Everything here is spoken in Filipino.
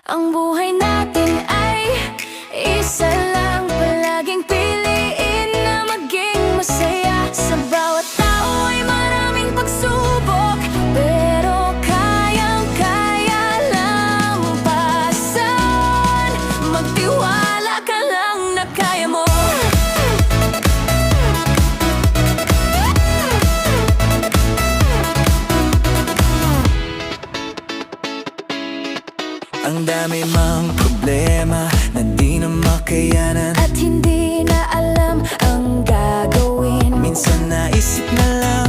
Ang buhay natin ay isa lang. Palaging piliin na maging masaya. Sa bawat tao ay maraming pagsubok, pero kayang-kaya lampasan. Magtiwala ka lang na kaya mo. Ang dami mang problema na di na makayanan, At hindi na alam ang gagawin. minsan naisip na lang